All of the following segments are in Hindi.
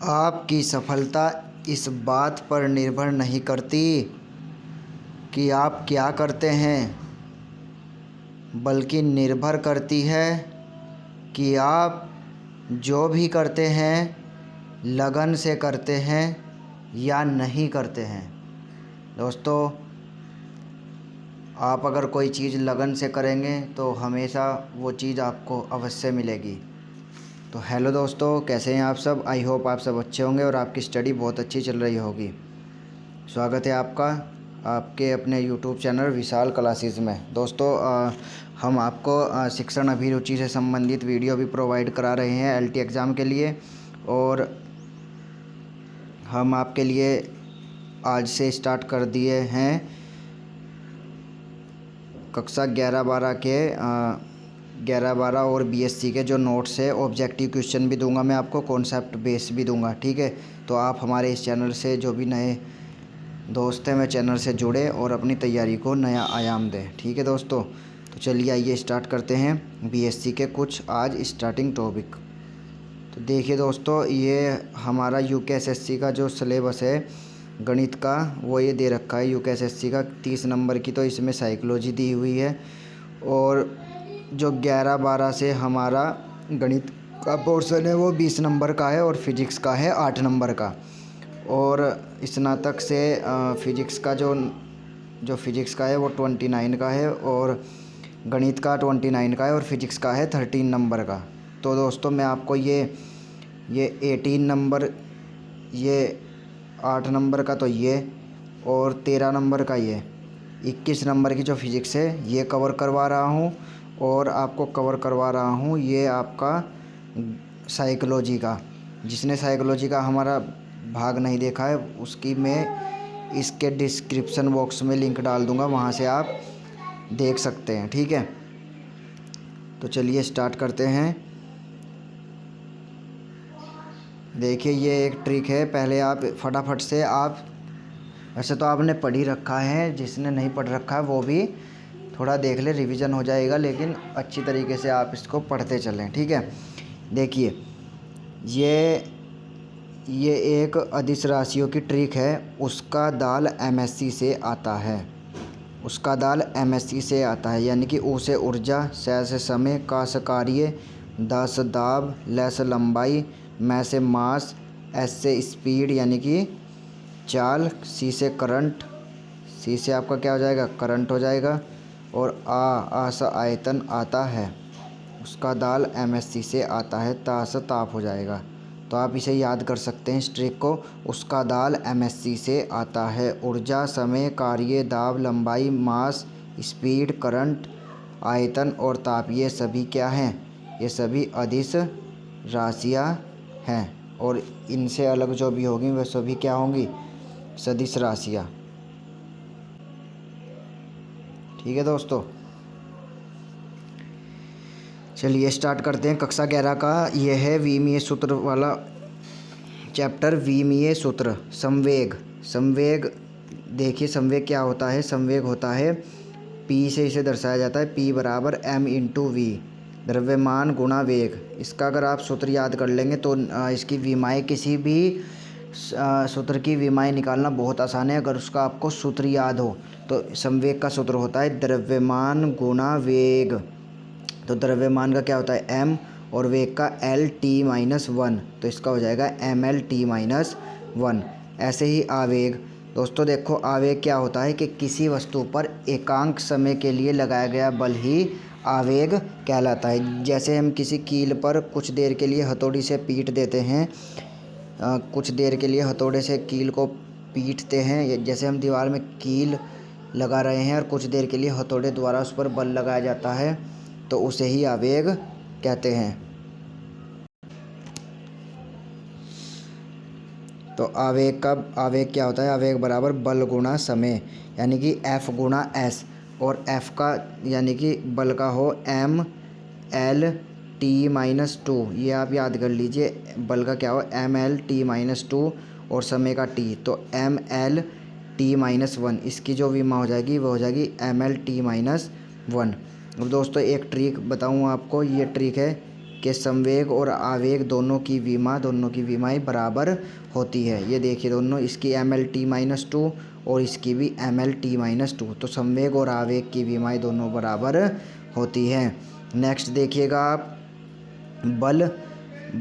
आपकी सफलता इस बात पर निर्भर नहीं करती कि आप क्या करते हैं, बल्कि निर्भर करती है कि आप जो भी करते हैं लगन से करते हैं या नहीं करते हैं। दोस्तों, आप अगर कोई चीज़ लगन से करेंगे तो हमेशा वो चीज़ आपको अवश्य मिलेगी। तो हेलो दोस्तों, कैसे हैं आप सब। आई होप आप सब अच्छे होंगे और आपकी स्टडी बहुत अच्छी चल रही होगी। स्वागत है आपका आपके अपने यूट्यूब चैनल विशाल क्लासेस में। दोस्तों, हम आपको शिक्षण अभिरुचि से संबंधित वीडियो भी प्रोवाइड करा रहे हैं एलटी एग्ज़ाम के लिए। और हम आपके लिए आज से स्टार्ट कर दिए हैं कक्षा 11-12 के 11-12 और बीएससी के जो नोट्स है। ऑब्जेक्टिव क्वेश्चन भी दूंगा मैं आपको, कॉन्सेप्ट बेस भी दूंगा, ठीक है। तो आप हमारे इस चैनल से जो भी नए दोस्त हैं, मैं चैनल से जुड़े और अपनी तैयारी को नया आयाम दें, ठीक है दोस्तों। तो चलिए आइए स्टार्ट करते हैं बीएससी के कुछ आज स्टार्टिंग टॉपिक। तो देखिए दोस्तों, ये हमारा यूकेएसएससी का जो सिलेबस है गणित का, वो ये दे रखा है यूकेएसएससी का 30 नंबर की। तो इसमें साइकोलॉजी दी हुई है और जो 11-12 से हमारा गणित का पोर्शन है वो 20 नंबर का है और फिजिक्स का है 8 नंबर का। और स्नातक से फिजिक्स का जो फिजिक्स का है वो 29 का है और गणित का 29 का है और फिजिक्स का है 13 नंबर का। तो दोस्तों, मैं आपको ये 18 नंबर, ये 8 नंबर का, तो ये और 13 नंबर का, ये 21 नंबर की जो फिजिक्स है ये कवर करवा रहा हूँ। और आपको कवर करवा रहा हूँ ये आपका साइकोलॉजी का। जिसने साइकोलॉजी का हमारा भाग नहीं देखा है उसकी मैं इसके डिस्क्रिप्शन बॉक्स में लिंक डाल दूँगा, वहाँ से आप देख सकते हैं, ठीक है। तो चलिए स्टार्ट करते हैं। देखिए, ये एक ट्रिक है। पहले आप फटाफट से वैसे तो आपने पढ़ ही रखा है, जिसने नहीं पढ़ रखा है वो भी थोड़ा देख ले, रिवीजन हो जाएगा, लेकिन अच्छी तरीके से आप इसको पढ़ते चलें, ठीक है। देखिए, ये एक अदिश राशियों की ट्रिक है। उसका दाल एमएससी से आता है, उसका दाल एमएससी से आता है, यानी कि ऊ से ऊर्जा, से समय, का से कार्य, दा से दाब, ल से लंबाई, मैं से मास, एस से स्पीड यानी कि चाल, सी से करंट, सी से आपका क्या हो जाएगा, करंट हो जाएगा, और आ से आयतन आता है। उसका दाल एमएससी से आता है, ता से ताप हो जाएगा। तो आप इसे याद कर सकते हैं इस ट्रिक को। उसका दाल एमएससी से आता है। ऊर्जा, समय, कार्य, दाब, लंबाई, मास, स्पीड, करंट, आयतन और ताप, ये सभी क्या हैं, ये सभी अदिश राशियाँ हैं। और इनसे अलग जो भी होंगी वह सभी क्या होंगी, सदिश राशियाँ, ठीक है दोस्तों। चलिए स्टार्ट करते हैं कक्षा 11 का। यह है विमीय सूत्र वाला चैप्टर, विमीय सूत्र, संवेग। संवेग, देखिए संवेग क्या होता है। संवेग होता है पी से इसे दर्शाया जाता है, पी बराबर एम इंटू वी, द्रव्यमान गुणा वेग। इसका अगर आप सूत्र याद कर लेंगे तो इसकी विमाएँ, किसी भी सूत्र की विमाएँ निकालना बहुत आसान है अगर उसका आपको सूत्र याद हो। तो संवेग का सूत्र होता है द्रव्यमान गुणा वेग। तो द्रव्यमान का क्या होता है, m, और वेग का L-T-1, तो इसका हो जाएगा ML-T-1। ऐसे ही आवेग। दोस्तों देखो, आवेग क्या होता है कि किसी वस्तु पर एकांक समय के लिए लगाया गया बल ही आवेग कहलाता है। जैसे हम किसी कील पर कुछ देर के लिए हथौड़ी से पीट देते हैं, कुछ देर के लिए हथौड़े से कील को पीटते हैं। जैसे हम दीवार में कील लगा रहे हैं और कुछ देर के लिए हथौड़े द्वारा उस पर बल लगाया जाता है, तो उसे ही आवेग कहते हैं। तो आवेग क्या होता है, आवेग बराबर बल गुणा समय, यानी कि F गुणा S, और F का यानी कि बल का हो ML-T-2, ये आप याद कर लीजिए। बल का क्या हो ML-T-2 और समय का T, तो ML-T-1। इसकी जो विमा हो जाएगी वो हो जाएगी ML-T-1। अब दोस्तों एक ट्रिक बताऊँ आपको, ये ट्रिक है कि संवेग और आवेग दोनों की विमाएं बराबर होती है। ये देखिए दोनों, इसकी mL_2 और इसकी भी mL_2। तो संवेग और आवेग की विमाएं दोनों बराबर होती हैं। नेक्स्ट देखिएगा आप, बल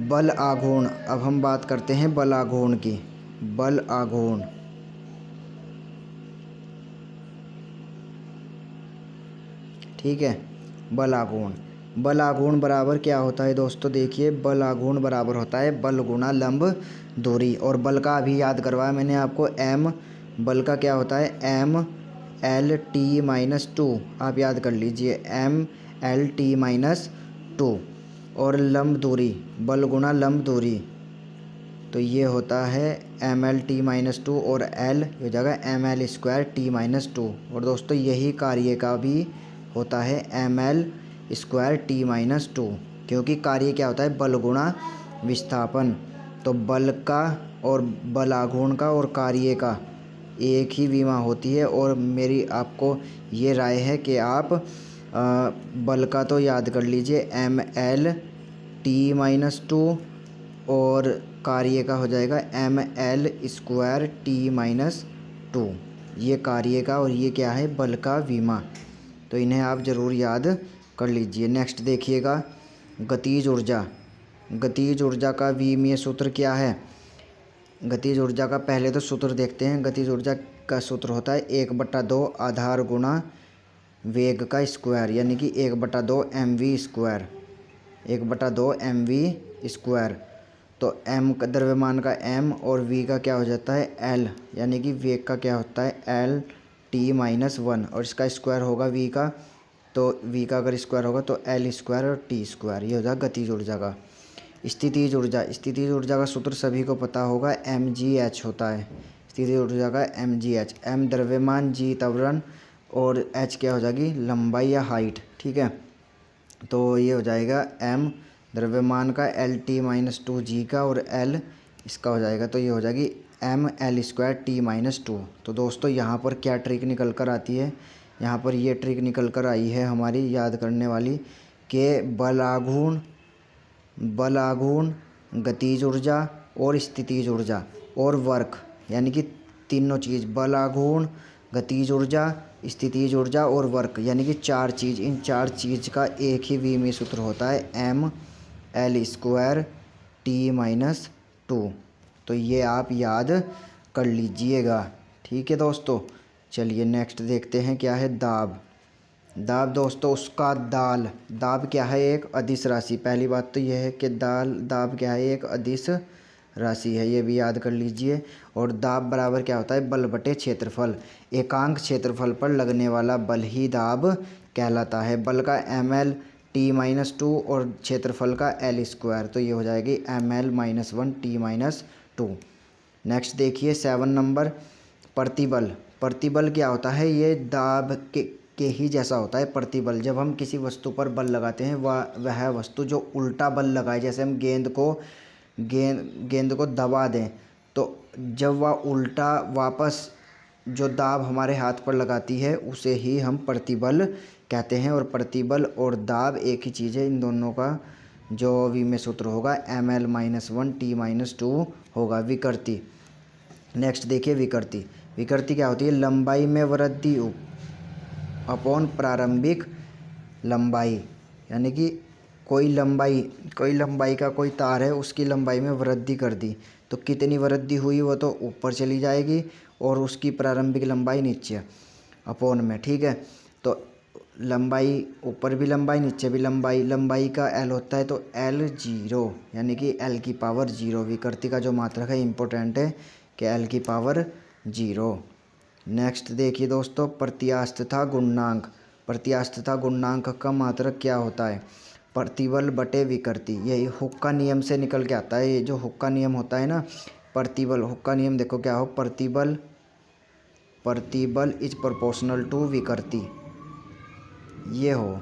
बल आघूर्ण। अब हम बात करते हैं बल आघूर्ण की। बल आघूर्ण, ठीक है। बल आघूर्ण बराबर क्या होता है दोस्तों, देखिए बल आघूर्ण बराबर होता है बल गुणा लंब दूरी। और बल का अभी याद करवाया मैंने आपको, बल का क्या होता है mL_T-2। आप याद कर लीजिए mL_T-2। और लंब दूरी, बल गुणा लंब दूरी, तो ये होता है mL_T-2 और L हो जाएगा mL²T-2। और दोस्तों यही कार्य का भी होता है mL²T-2, क्योंकि कार्य क्या होता है बल गुणा विस्थापन। तो बल का और बल आघूर्ण का और कार्य का एक ही विमा होती है। और मेरी आपको ये राय है कि आप बल का तो याद कर लीजिए mL_T-2 और कार्य का हो जाएगा mL²T-2। ये कार्य का और ये क्या है बल का विमा, तो इन्हें आप ज़रूर याद कर लीजिए। नेक्स्ट देखिएगा, गतिज ऊर्जा। गतिज ऊर्जा का विमीय सूत्र क्या है। गतिज ऊर्जा का पहले तो सूत्र देखते हैं। गतिज ऊर्जा का सूत्र होता है 1/2 आधार गुणा वेग का स्क्वायर, यानी कि 1/2 mv²। 1/2 mv²। तो m का द्रव्यमान का m और v का क्या हो जाता है l, यानी कि वेग का क्या होता है L_T-1। और इसका स्क्वायर होगा v का, तो v का अगर स्क्वायर होगा तो L² और T²। ये हो जाएगा गतिज ऊर्जा का। स्थितिज ऊर्जा। स्थितिज ऊर्जा का सूत्र सभी को पता होगा, mgh होता है। स्थितिज ऊर्जा का mgh, m द्रव्यमान, g त्वरण और h क्या हो जाएगी लंबाई या हाइट, ठीक है। तो ये हो जाएगा m द्रव्यमान का L_T-2g का और L इसका हो जाएगा, तो ये हो जाएगी mL²T-2। तो दोस्तों यहाँ पर क्या ट्रिक निकल कर आती है, यहाँ पर ये ट्रिक निकल कर आई है हमारी याद करने वाली कि बल आघूर्ण, गतिज ऊर्जा और स्थितिज ऊर्जा और वर्क, यानी कि तीनों चीज़, बल आघूर्ण, गतिज ऊर्जा, स्थितिज ऊर्जा और वर्क, यानी कि चार चीज़। इन चार चीज़ का एक ही विमीय सूत्र होता है mL²T-2। तो ये आप याद कर लीजिएगा, ठीक है दोस्तों। चलिए नेक्स्ट देखते हैं क्या है दाब। दाब दोस्तों, उसका दाब क्या है एक अदिश राशि। पहली बात तो यह है कि दाब क्या है एक अदिश राशि है, ये भी याद कर लीजिए। और दाब बराबर क्या होता है बल बटे क्षेत्रफल। एकांक क्षेत्रफल पर लगने वाला बल ही दाब कहलाता है। बल का mL_T-2 और क्षेत्रफल का L², तो ये हो जाएगी mL-1T-2। नेक्स्ट देखिए 7 नंबर, प्रतिबल। प्रतिबल क्या होता है, ये दाब के ही जैसा होता है प्रतिबल। जब हम किसी वस्तु पर बल लगाते हैं वह वस्तु जो उल्टा बल लगाए, जैसे हम गेंद को दबा दें, तो जब वह उल्टा वापस जो दाब हमारे हाथ पर लगाती है उसे ही हम प्रतिबल कहते हैं। और प्रतिबल और दाब एक ही चीज़ है। इन दोनों का जो विमीय सूत्र होगा mL-1T-2 होगा। विकृति। नेक्स्ट देखिए विकृति। विकृति क्या होती है, लंबाई में वृद्धि अपॉन प्रारंभिक लंबाई, यानी कि कोई लंबाई का कोई तार है, उसकी लंबाई में वृद्धि कर दी, तो कितनी वृद्धि हुई वो तो ऊपर चली जाएगी और उसकी प्रारंभिक लंबाई नीचे अपॉन में, ठीक है। तो लंबाई ऊपर भी लंबाई नीचे भी लंबाई का L होता है, तो L0, यानी कि L⁻0। विकृति का जो मात्रक है इम्पोर्टेंट है कि L⁻0। नेक्स्ट देखिए दोस्तों, प्रत्यास्थता गुणांक। प्रत्यास्थता गुणांक का मात्रक क्या होता है, प्रतिबल बटे विकृति। यही हुक्का नियम से निकल के आता है। ये जो हुक्का नियम होता है ना, प्रतिबल, हुक्का नियम देखो क्या हो, प्रतिबल इज प्रोपोर्शनल टू विकृति, ये हो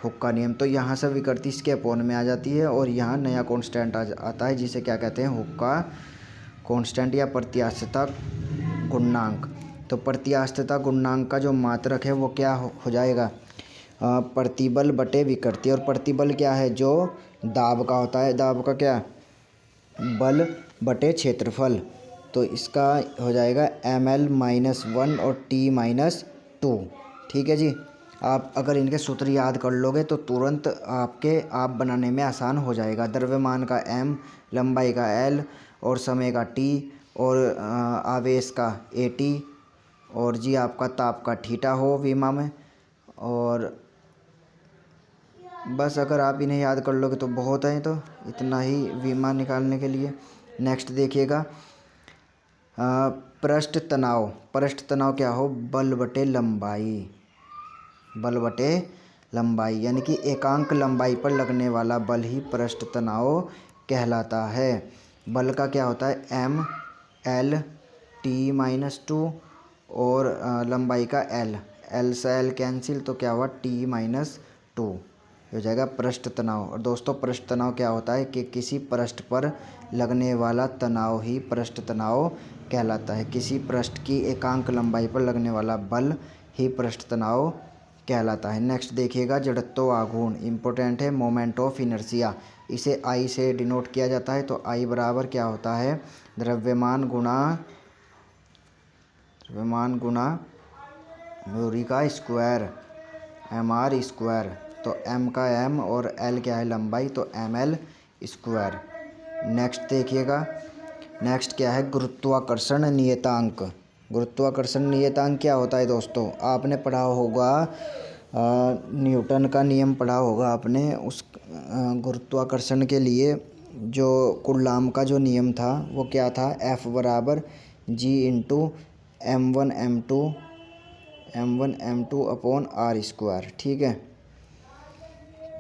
हुक्का नियम। तो यहाँ से विकृति इसके अपॉन में आ जाती है और यहाँ नया कांस्टेंट आता है, जिसे क्या कहते हैं हुक्का कांस्टेंट या प्रत्यास्थता गुणांक। तो प्रत्यास्थता गुणांक का जो मात्रक है वो क्या हो जाएगा, प्रतिबल बटे विकृति। और प्रतिबल क्या है? जो दाब का होता है, दाब का क्या? बल बटे क्षेत्रफल। तो इसका हो जाएगा ml-1 और t-2। ठीक है जी। आप अगर इनके सूत्र याद कर लोगे तो तुरंत आप बनाने में आसान हो जाएगा। द्रव्यमान का m, लंबाई का l और समय का t और आवेश का at और जी आपका ताप का थीटा हो विमा में। और बस अगर आप इन्हें याद कर लोगे तो बहुत है, तो इतना ही विमा निकालने के लिए। नेक्स्ट देखिएगा पृष्ठ तनाव। पृष्ठ तनाव क्या हो? बल बटे लंबाई। बल बटे लंबाई यानी कि एकांक लंबाई पर लगने वाला बल ही पृष्ठ तनाव कहलाता है। बल का क्या होता है? ml-t-2 और लंबाई का l से l कैंसिल, तो क्या हुआ? t-2 हो जाएगा पृष्ठ तनाव। और दोस्तों पृष्ठ तनाव क्या होता है कि किसी पृष्ठ पर लगने वाला तनाव ही पृष्ठ तनाव कहलाता है। किसी पृष्ठ की एकांक लंबाई पर लगने वाला बल ही पृष्ठ तनाव कहलाता है। नेक्स्ट देखिएगा जड़त्व आघूर्ण। इम्पोर्टेंट है, मोमेंट ऑफ इनर्शिया। इसे आई से डिनोट किया जाता है। तो आई बराबर क्या होता है? द्रव्यमान गुणा दूरी का स्क्वायर, mr स्क्वायर। तो m का m और l क्या है? लंबाई, तो ml स्क्वायर। नेक्स्ट देखिएगा, नेक्स्ट क्या है? गुरुत्वाकर्षण नियतांक। गुरुत्वाकर्षण नियतांक क्या होता है दोस्तों? आपने पढ़ा होगा न्यूटन का नियम पढ़ा होगा आपने। उस गुरुत्वाकर्षण के लिए जो कुलाम्ब का जो नियम था वो क्या था? F बराबर G/m1m2 अपॉन r स्क्वायर। ठीक है।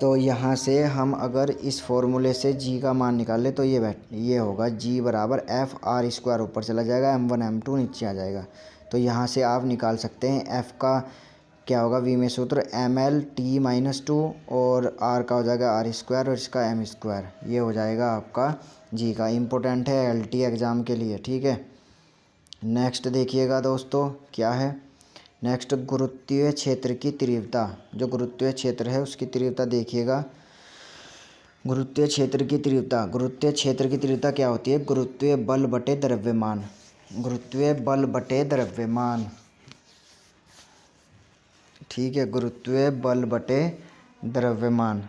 तो यहाँ से हम अगर इस फॉर्मूले से g का मान निकालें तो ये होगा G बराबर F r स्क्वायर, ऊपर चला जाएगा, m1m2 नीचे आ जाएगा। तो यहाँ से आप निकाल सकते हैं F का क्या होगा? v में सूत्र ml-t-2 और r का हो जाएगा r स्क्वायर और इसका m स्क्वायर। ये हो जाएगा आपका g का। इम्पोर्टेंट है LT एग्ज़ाम के लिए। ठीक है। नेक्स्ट देखिएगा दोस्तों क्या है? नेक्स्ट गुरुत्वीय क्षेत्र की तीव्रता। जो गुरुत्वीय क्षेत्र है उसकी तीव्रता देखिएगा। गुरुत्वीय क्षेत्र की तीव्रता, गुरुत्वीय क्षेत्र की तीव्रता क्या होती है? गुरुत्वीय बल बटे द्रव्यमान। गुरुत्वीय बल बटे द्रव्यमान। ठीक है, गुरुत्वीय बल बटे द्रव्यमान।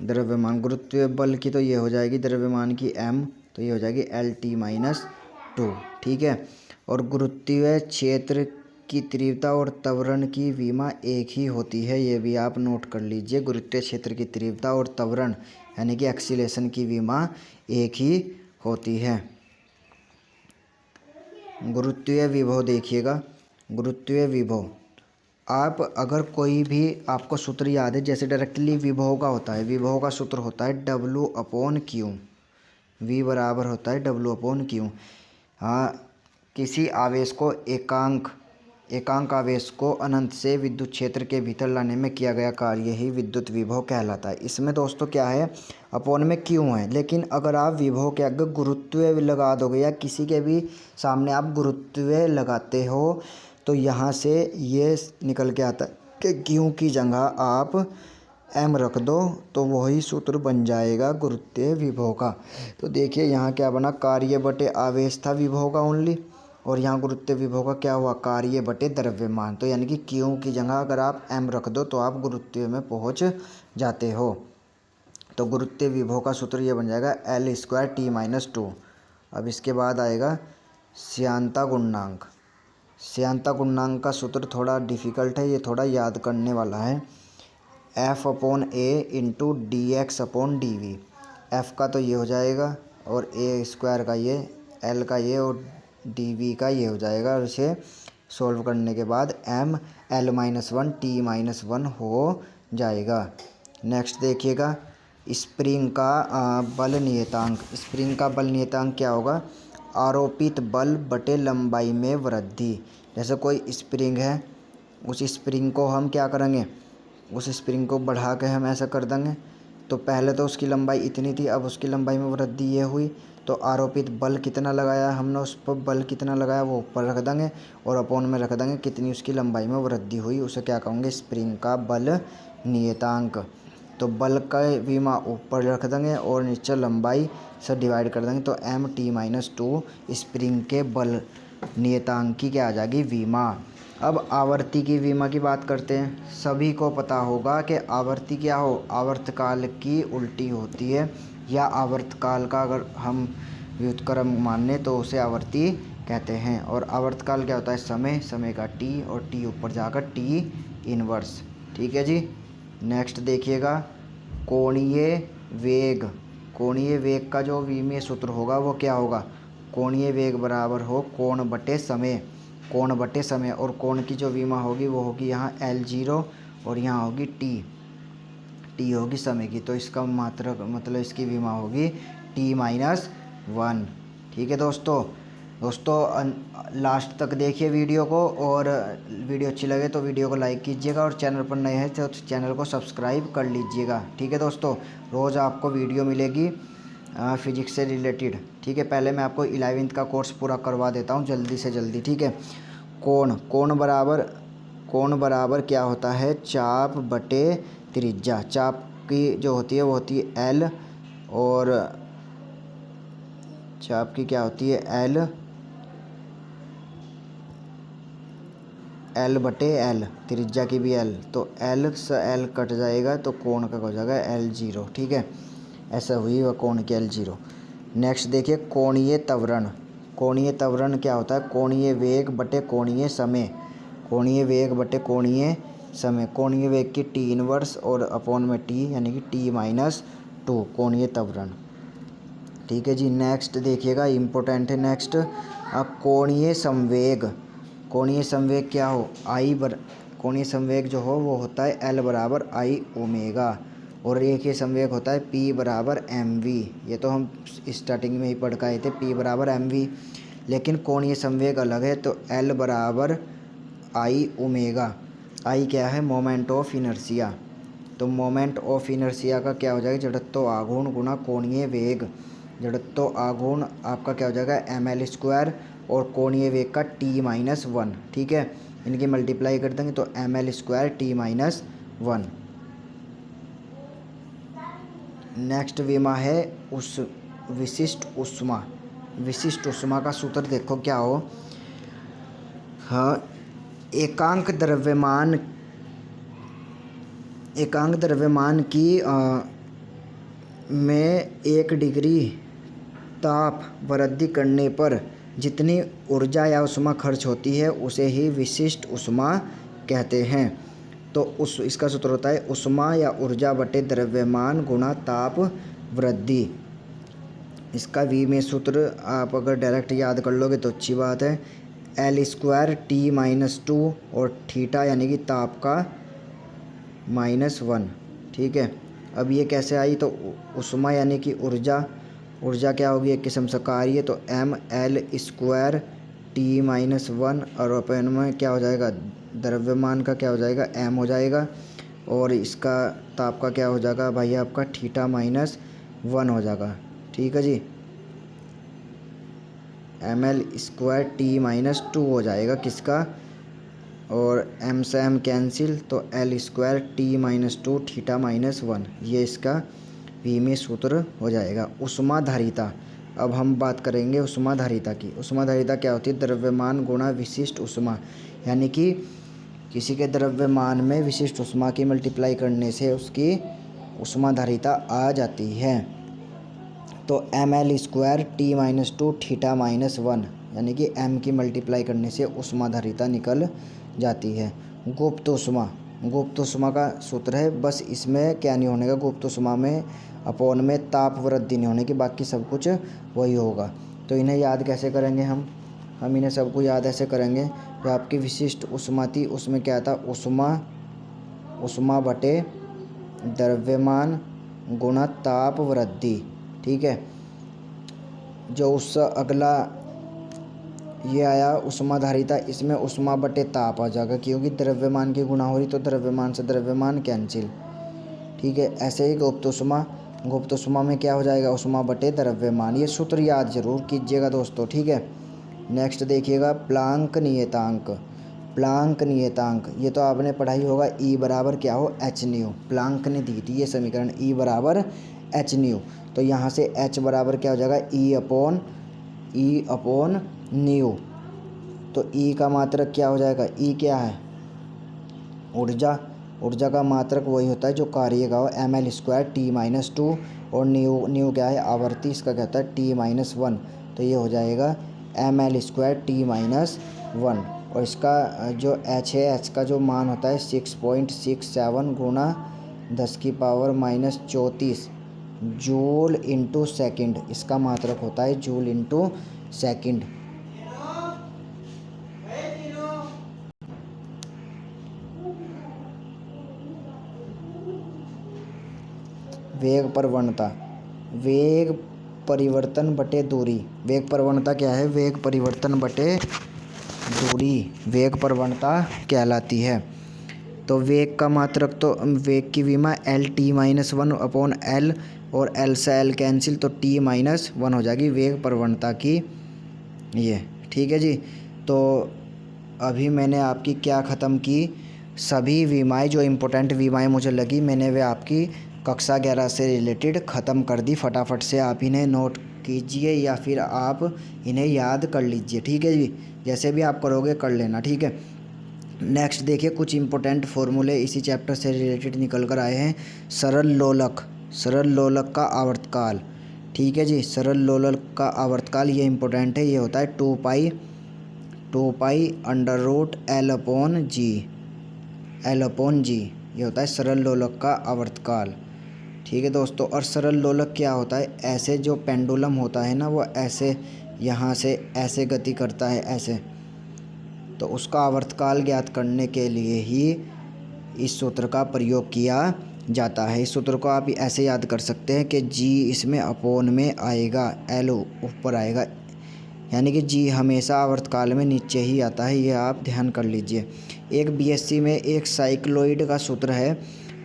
द्रव्यमान गुरुत्वीय बल की तो ये हो जाएगी, द्रव्यमान की m, तो ये हो जाएगी L-t-2। ठीक है। और गुरुत्वीय क्षेत्र की तीव्रता और त्वरण की विमा एक ही होती है। ये भी आप नोट कर लीजिए। गुरुत्वीय क्षेत्र की तीव्रता और त्वरण यानी कि एक्सीलेशन की विमा एक ही होती है। गुरुत्वीय विभव देखिएगा। गुरुत्वीय विभव, आप अगर कोई भी आपको सूत्र याद है, जैसे डायरेक्टली विभव का होता है, विभव का सूत्र होता है W/Q। V बराबर होता है W/Q। हाँ, किसी आवेश को एकांक आवेश को अनंत से विद्युत क्षेत्र के भीतर लाने में किया गया कार्य ही विद्युत विभव कहलाता है। इसमें दोस्तों क्या है? अपॉन में क्यों है, लेकिन अगर आप विभव के आगे गुरुत्वीय लगा दोगे या किसी के भी सामने आप गुरुत्वीय लगाते हो तो यहाँ से ये निकल के आता है कि क्यों की जगह आप m रख दो तो वही सूत्र बन जाएगा गुरुत्वीय विभव का। तो देखिए यहाँ क्या बना? कार्य बटे आवेश था विभव का ओनली, और यहाँ गुरुत्वीय विभव का क्या हुआ? कार्य बटे द्रव्यमान। तो यानी कि क्यों की जगह अगर आप m रख दो तो आप गुरुत्वीय में पहुँच जाते हो। तो गुरुत्वीय विभव का सूत्र ये बन जाएगा L²t-2। अब इसके बाद आएगा श्यानता गुणांक। श्यानता गुणांक का सूत्र थोड़ा डिफ़िकल्ट है, ये थोड़ा याद करने वाला है। F/A/dx/dv। F का तो ये हो जाएगा और a स्क्वायर का ये, L का ये और dv का ये हो जाएगा। और इसे सॉल्व करने के बाद ml-1 t-1 हो जाएगा। नेक्स्ट देखिएगा स्प्रिंग का बल नियतांक। स्प्रिंग का बल नियतांक क्या होगा? आरोपित बल बटे लंबाई में वृद्धि। जैसे कोई स्प्रिंग है, उस स्प्रिंग को हम क्या करेंगे? उस स्प्रिंग को बढ़ा के हम ऐसा कर देंगे तो पहले तो उसकी लंबाई इतनी थी, अब उसकी लंबाई में वृद्धि ये हुई। तो आरोपित बल कितना लगाया हमने, उस पर बल कितना लगाया वो ऊपर रख देंगे और अपॉन में रख देंगे कितनी उसकी लंबाई में वृद्धि हुई, उसे क्या कहेंगे, स्प्रिंग का बल नियतांक। तो बल का विमा ऊपर रख देंगे और नीचे लंबाई से डिवाइड कर देंगे, तो Mt-2 स्प्रिंग के बल नियतांक की क्या आ जाएगी, विमा। अब आवर्ती की विमा की बात करते हैं। सभी को पता होगा कि आवर्ती क्या हो, आवर्तकाल की उल्टी होती है, या आवर्तकाल का अगर हम व्युत्क्रम माने तो उसे आवर्ती कहते हैं। और आवर्तकाल क्या होता है, समय, समय का टी और टी ऊपर जाकर टी इनवर्स। ठीक है जी। नेक्स्ट देखिएगा कोणीय वेग। कोणीय वेग का जो विमीय सूत्र होगा वो क्या होगा, कोणीय वेग बराबर हो कोण बटे समय, कोण बटे समय। और कोण की जो विमा होगी वो होगी यहाँ L0 और यहाँ होगी टी होगी समय की। तो इसका मात्रक मतलब इसकी विमा होगी T-1। ठीक है दोस्तों। लास्ट तक देखिए वीडियो को, और वीडियो अच्छी लगे तो वीडियो को लाइक कीजिएगा, और चैनल पर नए हैं तो चैनल को सब्सक्राइब कर लीजिएगा। ठीक है दोस्तों। रोज़ आपको वीडियो मिलेगी फिजिक्स से रिलेटेड। ठीक है, पहले मैं आपको 11वीं का कोर्स पूरा करवा देता हूँ जल्दी से जल्दी। ठीक है, कोण बराबर क्या होता है, चाप बटे त्रिज्या। चाप की जो होती है वो होती है L, और चाप की क्या होती है L बटे L, त्रिज्या की भी L, तो L से L कट जाएगा तो कोण का हो जाएगा L0। ठीक है, ऐसा हुई वह कोण की L0। नेक्स्ट देखिए कोणीय त्वरण। कोणीय त्वरण क्या होता है, कोणीय वेग बटे कोणीय समय, कोणीय वेग बटे कोणीय समय। कोणीय वेग की टी इनवर्स और अपॉन में टी यानी कि T-2 कोणीय त्वरण। ठीक है जी। नेक्स्ट देखिएगा इम्पोर्टेंट है। नेक्स्ट कोणीय संवेग। कोणीय संवेग क्या हो, कोणीय संवेग जो हो वो होता है L बराबर I ओमेगा, और रेखीय संवेग होता है P बराबर mv। ये तो हम स्टार्टिंग में ही पढ़ के आए थे, P बराबर mv। लेकिन कोणीय संवेग अलग है, तो L बराबर I ओमेगा। I क्या है, मोमेंट ऑफ इनर्शिया। तो मोमेंट ऑफ इनर्शिया का क्या हो जाएगा, जड़त्व आघूर्ण गुणा कोणीय वेग। जड़त्व आघूर्ण आपका क्या हो जाएगा ml², और कोणीय वेग का T-1। ठीक है, इनकी मल्टीप्लाई कर देंगे तो ml² T-1। नेक्स्ट विमा है उस विशिष्ट ऊष्मा। विशिष्ट ऊष्मा का सूत्र देखो क्या हो, हाँ, एकांक द्रव्यमान की में 1 डिग्री ताप वृद्धि करने पर जितनी ऊर्जा या ऊष्मा खर्च होती है उसे ही विशिष्ट ऊष्मा कहते हैं। तो इसका सूत्र होता है ऊष्मा या ऊर्जा बटे द्रव्यमान गुणा ताप वृद्धि। इसका वी में सूत्र आप अगर डायरेक्ट याद कर लोगे तो अच्छी बात है, L² T-2 और थीटा यानी कि ताप का -1। ठीक है, अब ये कैसे आई, तो ऊष्मा यानी कि ऊर्जा क्या होगी, एक किस्म से कार्य, तो ml² T-1, और अपन में क्या हो जाएगा, द्रव्यमान का क्या हो जाएगा, m हो जाएगा, और इसका ताप का क्या हो जाएगा भाई आपका θ-1 हो जाएगा। ठीक है जी, ml² T-2 हो जाएगा किसका, और m से m कैंसिल, तो L² T-2 θ-1, ये इसका विमीय सूत्र हो जाएगा। ऊष्माधारिता। अब हम बात करेंगे ऊष्माधारिता की। ऊष्माधारिता क्या होती है, द्रव्यमान गुणा विशिष्ट ऊष्मा, यानी कि किसी के द्रव्यमान में विशिष्ट ऊष्मा की मल्टीप्लाई करने से उसकी ऊष्माधारिता आ जाती है। तो ml² T-2 θ-1, यानी कि m की मल्टीप्लाई करने से ऊष्माधारिता निकल जाती है। गुप्त ऊष्मा का सूत्र है, बस इसमें क्या नहीं होने का, गुप्त ऊष्मा में अपॉन में ताप वृद्धि नहीं होने की, बाकी सब कुछ वही होगा। तो इन्हें याद कैसे करेंगे हम इन्हें सबको याद ऐसे करेंगे, जो आपकी विशिष्ट ऊष्मा थी उसमें क्या था, ऊष्मा बटे द्रव्यमान गुणा ताप वृद्धि। ठीक है, जो उससे अगला ये आया ऊष्माधारिता, इसमें ऊष्मा बटे ताप आ जाएगा, क्योंकि द्रव्यमान की गुणा हो रही तो द्रव्यमान से द्रव्यमान कैंसिल। ठीक है। ऐसे ही गुप्त ऊष्मा में क्या हो जाएगा, ऊष्मा बटे द्रव्यमान। ये सूत्र याद जरूर कीजिएगा दोस्तों, ठीक है। नेक्स्ट देखिएगा प्लांक नियतांक। प्लांक नियतांक ये तो आपने पढ़ाई होगा, ई बराबर क्या हो, एच न्यू। प्लांक ने दी थी ये समीकरण, ई बराबर एच न्यू। तो यहाँ से एच बराबर क्या हो जाएगा, ई अपॉन न्यू। तो ई का मात्रक क्या हो जाएगा, ई क्या है, ऊर्जा। ऊर्जा का मात्रक वही होता है जो कार्य का हो, ml²T-2। और न्यू क्या है, आवर्ती, इसका क्या होता है T-1। तो ये हो जाएगा ml²T-1। और इसका जो h है, h का जो मान होता है 6.67 गुणा 10⁻⁻34 जूल इंटू सेकेंड। इसका मात्रक होता है जूल इंटू सेकेंड। वेग प्रवणता, वेग परिवर्तन बटे दूरी। वेग प्रवणता क्या है, वेग परिवर्तन बटे दूरी वेग प्रवणता कहलाती है। तो वेग का मात्रक, तो वेग की विमा L T-1 और L से L कैंसिल, तो T-1 हो जाएगी वेग प्रवणता की ये, ठीक है जी। तो अभी मैंने आपकी क्या ख़त्म की, सभी विमाएँ जो इम्पोर्टेंट विमाएँ मुझे लगी मैंने वे आपकी कक्षा 11 से रिलेटेड ख़त्म कर दी। फटाफट से आप इन्हें नोट कीजिए या फिर आप इन्हें याद कर लीजिए, ठीक है जी। जैसे भी आप करोगे कर लेना, ठीक है। नेक्स्ट देखिए कुछ इम्पोर्टेंट फॉर्मूले इसी चैप्टर से रिलेटेड निकल कर आए हैं। सरल लोलक का आवर्तकाल, ठीक है जी। सरल लोलक का आवर्तकाल ये इम्पोर्टेंट है, ये होता है 2 पाई L अपॉन जी। ये होता है सरल लोलक का आवर्तकाल, ठीक है दोस्तों। और सरल लोलक क्या होता है, ऐसे जो पेंडुलम होता है ना, वो ऐसे यहाँ से ऐसे गति करता है ऐसे, तो उसका आवर्तकाल ज्ञात करने के लिए ही इस सूत्र का प्रयोग किया जाता है। इस सूत्र को आप ऐसे याद कर सकते हैं कि जी इसमें अपोन में आएगा, एल ऊपर आएगा, यानी कि जी हमेशा आवर्तकाल में नीचे ही आता है, ये आप ध्यान कर लीजिए। एक बीएससी में एक साइक्लोइड का सूत्र है,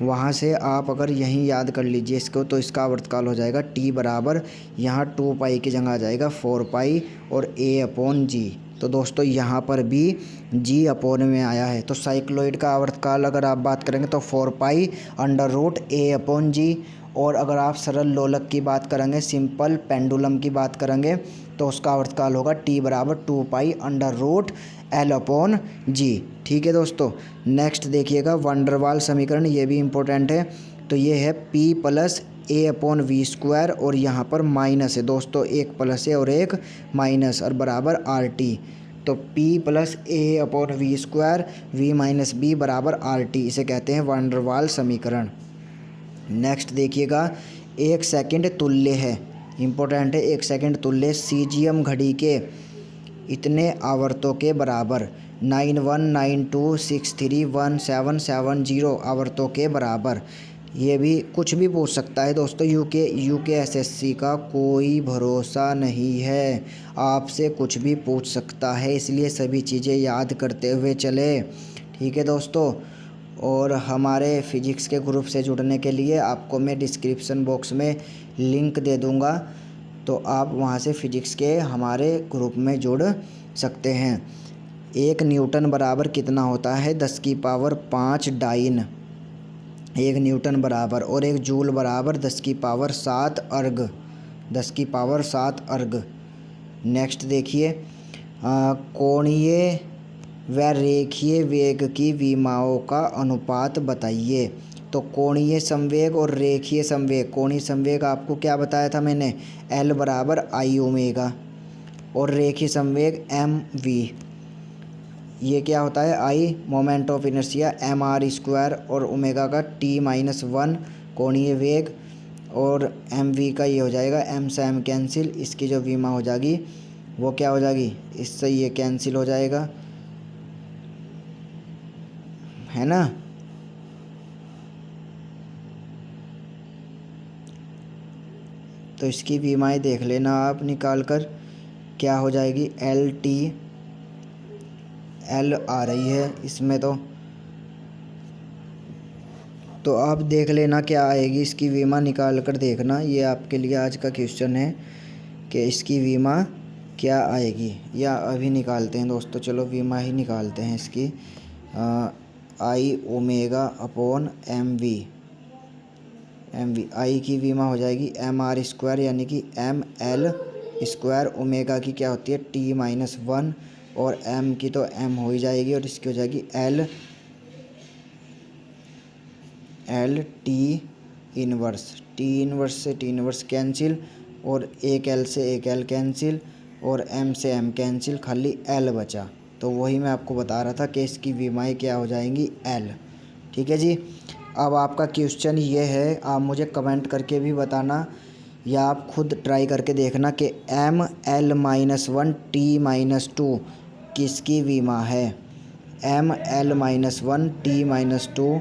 वहाँ से आप अगर यहीं याद कर लीजिए इसको, तो इसका आवर्तकाल हो जाएगा टी बराबर, यहाँ 2 पाई की जगह आ जाएगा 4 पाई और ए अपॉन जी। तो दोस्तों यहाँ पर भी जी अपोन में आया है। तो साइक्लोइड का आवर्तकाल अगर आप बात करेंगे तो 4 पाई अंडर रूट ए अपॉन जी। और अगर आप सरल लोलक की बात करेंगे, सिंपल पेंडुलम की बात करेंगे, तो उसका आवर्तकाल होगा टी बराबर 2 pi under root L upon g, ठीक है दोस्तों। नेक्स्ट देखिएगा वंडरवाल समीकरण, ये भी इम्पोर्टेंट है। तो ये है P plus a upon v square, और यहाँ पर माइनस है दोस्तों, एक प्लस है और एक माइनस, और बराबर आर टी। तो P plus a upon v square v minus b बराबर आर टी, इसे कहते हैं वंडरवाल समीकरण। नेक्स्ट देखिएगा एक सेकंड तुल्य है, इम्पोर्टेंट है। एक सेकंड तुल्य सीजियम घड़ी के इतने आवर्तों के बराबर 9192631770 आवर्तों के बराबर। ये भी कुछ भी पूछ सकता है दोस्तों, यूकेएसएससी का कोई भरोसा नहीं है, आपसे कुछ भी पूछ सकता है, इसलिए सभी चीज़ें याद करते हुए चले, ठीक है दोस्तों। और हमारे फिजिक्स के ग्रुप से जुड़ने के लिए आपको मैं डिस्क्रिप्शन बॉक्स में लिंक दे दूँगा, तो आप वहाँ से फिजिक्स के हमारे ग्रुप में जुड़ सकते हैं। 1 न्यूटन बराबर कितना होता है, 10⁵ डाइन 1 न्यूटन बराबर, और 1 जूल बराबर 10⁷ अर्ग 10⁷ अर्ग। नेक्स्ट देखिए कोणीय व रेखीय वेग की विमाओं का अनुपात बताइए। तो कोणीय संवेग और रेखीय संवेग, कोणीय संवेग आपको क्या बताया था मैंने, L बराबर I ओमेगा, और रेखीय संवेग mv, ये क्या होता है, I moment of inertia mr square, और ओमेगा का T-1 कोणीय वेग, और mv का ये हो जाएगा m से m कैंसिल, इसकी जो विमा हो जाएगी वो क्या हो जाएगी, इससे ये कैंसिल हो जाएगा, है ना। तो इसकी विमाएँ देख लेना आप निकाल कर, क्या हो जाएगी, L आ रही है इसमें, तो तो आप देख लेना क्या आएगी इसकी वीमा, निकाल कर देखना। ये आपके लिए आज का क्वेश्चन है कि इसकी वीमा क्या आएगी, या अभी निकालते हैं दोस्तों। चलो वीमा ही निकालते हैं इसकी। आई ओमेगा अपॉन एम वी। आई की वीमा हो जाएगी एम आर स्क्वायर, यानी कि एम एल स्क्वायर। ओमेगा की क्या होती है T-1, और एम की तो एम हो ही जाएगी, और इसकी हो जाएगी L T inverse. T inverse से टी इनवर्स कैंसिल, और एक एल से एक एल कैंसिल, और एम से एम कैंसिल, खाली एल बचा। तो वही मैं आपको बता रहा था कि इसकी वीमाएँ क्या हो जाएंगी, एल। ठीक है जी। अब आपका क्वेश्चन ये है, आप मुझे कमेंट करके भी बताना या आप खुद ट्राई करके देखना कि ML-1 T-2 किसकी वीमा है। ML-1 T-2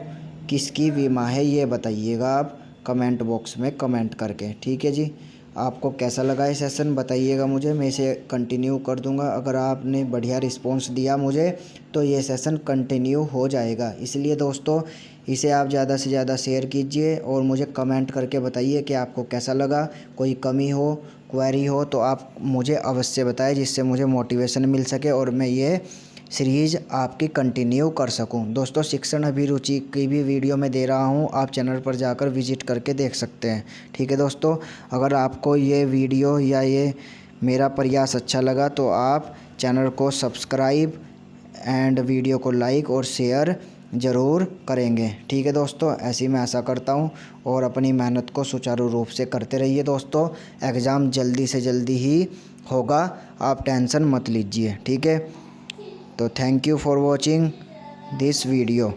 किसकी बीमा है, ये बताइएगा आप कमेंट बॉक्स में कमेंट करके। ठीक है जी। आपको कैसा लगा ये सेशन बताइएगा मुझे, मैं इसे कंटिन्यू कर दूंगा। अगर आपने बढ़िया रिस्पांस दिया मुझे तो ये सेशन कंटिन्यू हो जाएगा। इसलिए दोस्तों इसे आप ज़्यादा से ज़्यादा शेयर कीजिए और मुझे कमेंट करके बताइए कि आपको कैसा लगा। कोई कमी हो, क्वेरी हो तो आप मुझे अवश्य बताएं, जिससे मुझे मोटिवेशन मिल सके और मैं ये सीरीज़ आपकी कंटिन्यू कर सकूं। दोस्तों शिक्षण अभिरुचि की भी वीडियो मैं दे रहा हूं, आप चैनल पर जाकर विजिट करके देख सकते हैं। ठीक है दोस्तों, अगर आपको ये वीडियो या ये मेरा प्रयास अच्छा लगा तो आप चैनल को सब्सक्राइब एंड वीडियो को लाइक और शेयर ज़रूर करेंगे। ठीक है दोस्तों, ऐसी मैं आशा करता हूँ, और अपनी मेहनत को सुचारू रूप से करते रहिए दोस्तों। एग्ज़ाम जल्दी से जल्दी ही होगा, आप टेंशन मत लीजिए। ठीक है, तो thank you for watching this video.